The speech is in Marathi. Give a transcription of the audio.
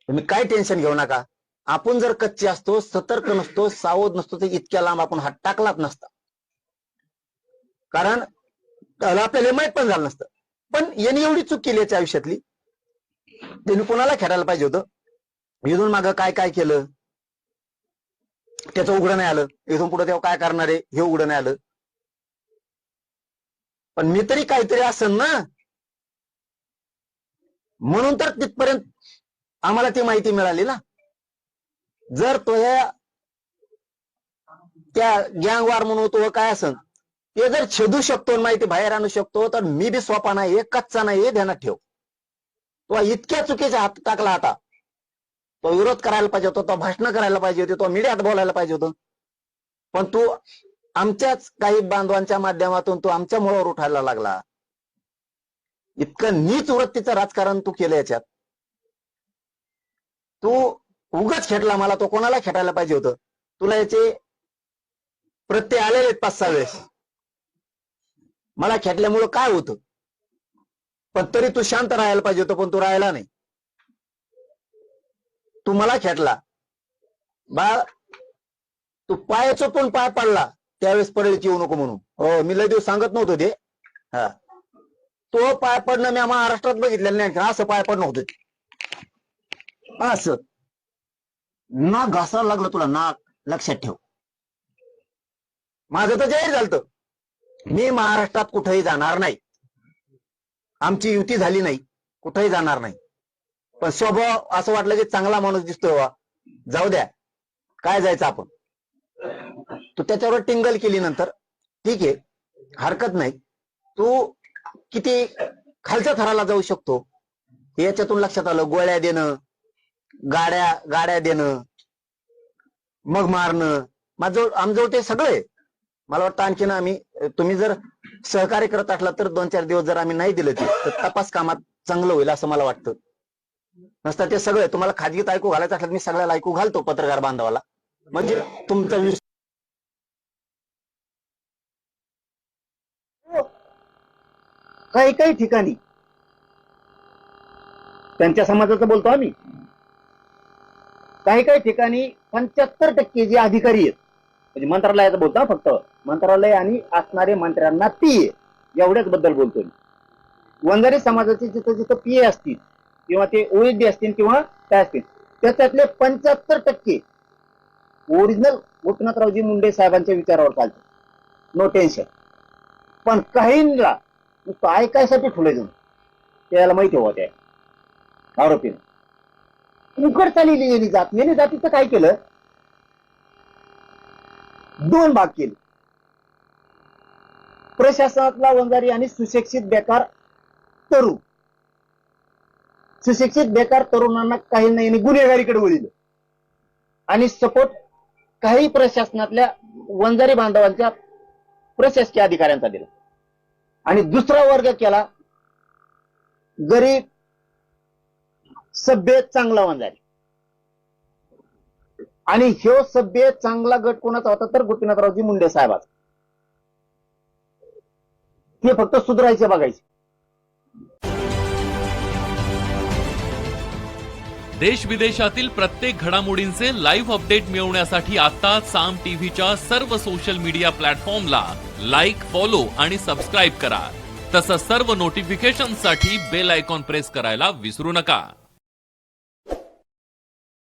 तुम्ही काय टेन्शन घेऊ नका. आपण जर कच्चे असतो, सतर्क नसतो, सावध नसतो, तर इतक्या लांब आपण हात टाकलाच नसता. कारण आपल्याला माहित पण झालं नसतं. पण यांनी एवढी चूक केली याच्या आयुष्यातली, त्यांनी कोणाला खेळायला पाहिजे होतं. इथून मागं काय काय केलं त्याचं उघडं नाही आलं. इथून पुढे तेव्हा काय करणार आहे हे उघडं नाही आलं. पण मी तरी काहीतरी असेल ना, म्हणून तर तिथपर्यंत आम्हाला ती माहिती मिळाली ना. जर तो त्या गँग वार म्हणून तो काय असेल ते जर छेदू शकतो, माहिती बाहेर आणू शकतो, तर मी बी सोपा नाही, कच्चा नाही, हे ध्यानात ठेव. तो इतक्या चुकीच्या हात टाकला. आता तो विरोध करायला पाहिजे होता, तो भाषण करायला पाहिजे होते, तो मीडियात बोलायला पाहिजे होतं. पण तू आमच्याच काही बांधवांच्या माध्यमातून तू आमच्या मुळावर उठायला लागला. इतकं नीच वृत्तीचं राजकारण तू केलं याच्यात. तू उगाच खेटला मला. तो कोणाला खेटायला पाहिजे होतं. तुला याचे प्रत्यय आलेले 5-6 वेळेस. मला खेटल्यामुळं काय होतं, पण तरी तू शांत राहायला पाहिजे होतं, पण तू राहायला नाही. तू मला खेटला बा. तू पाय चोपून पाय पडला त्यावेळेस पडेलची येऊ नको म्हणून. हो, मी लय दिवस सांगत नव्हतो ते. हा, तो पाय पडणं मी महाराष्ट्रात बघितलेलं नाही. असं पाय पडणं होतं, असं नाक घासायला लागलं तुला, नाक. लक्षात ठेव. माझं तर जाहीर झालं, मी महाराष्ट्रात कुठेही जाणार नाही. आमची युती झाली नाही, कुठेही जाणार नाही. पण स्वभाव असं वाटलं की चांगला माणूस दिसतोय, जाऊ द्या, काय जायचं आपण. तू त्याच्यावर टिंगल केली नंतर, ठीक आहे, हरकत नाही. तू किती खालच्या थराला जाऊ शकतो याच्यातून लक्षात आलं. गोळ्या देणं, गाड्या देणं, मग मारणं, आमजवळ ते सगळे. मला वाटतं आणखीन तुम्ही जर सहकार्य करत असला तर 2-4 दिवस जर आम्ही नाही दिलं तर तपास कामात चांगलं होईल असं मला वाटतं. नसतं ते सगळे तुम्हाला खाजगीत ऐकू घालायचं असलं, मी सगळ्याला ऐकू घालतो, पत्रकार बांधवाला. म्हणजे तुमचा काही काही ठिकाणी त्यांच्या समाजाचं बोलतो आम्ही. काही काही ठिकाणी 75% जे अधिकारी आहेत, म्हणजे मंत्रालयाचं बोलतो फक्त, मंत्रालय आणि असणारे मंत्र्यांना पीए एवढ्याच बद्दल बोलतोय. वंजारी समाजाचे जिथं जिथं पीए असतील किंवा ते ओएसडी असतील किंवा काय असतील, त्याच्यातले 75% ओरिजिनल गोपीनाथरावजी मुंडे साहेबांच्या विचारावर चालते. No tension. पण काहींना नुसतं ऐकायसाठी ठुले जाऊन त्याला माहिती हवं त्या आरोपीने उकड चालली येणी जात. येणी जातीचं काय केलं, 2 भाग केले. प्रशासनातला वंजारी आणि सुशिक्षित बेकार तरुण. सुशिक्षित बेकार तरुणांना काही नाही गुन्हेगारीकडे वळिलं आणि सपोर्ट काही प्रशासनातल्या वंजारी बांधवांच्या प्रशासकीय अधिकाऱ्यांचा दिला. आणि दुसरा वर्ग केला गरीब सभ्य चांगला वंजारी. आणि ह्यो सभ्य चांगला गट कोणाचा होता तर गोपीनाथरावजी मुंडे साहेबाचा. ते फक्त सुधारायचे बघायचे. देश विदेशातील प्रत्येक घडामोडींचे लाईव्ह अपडेट मिळवण्यासाठी आता साम टीव्हीच्या सर्व सोशल मीडिया प्लॅटफॉर्मला लाईक, फॉलो आणि सबस्क्राईब करा. तसंच सर्व नोटिफिकेशनसाठी बेल आयकॉन प्रेस करायला विसरू नका.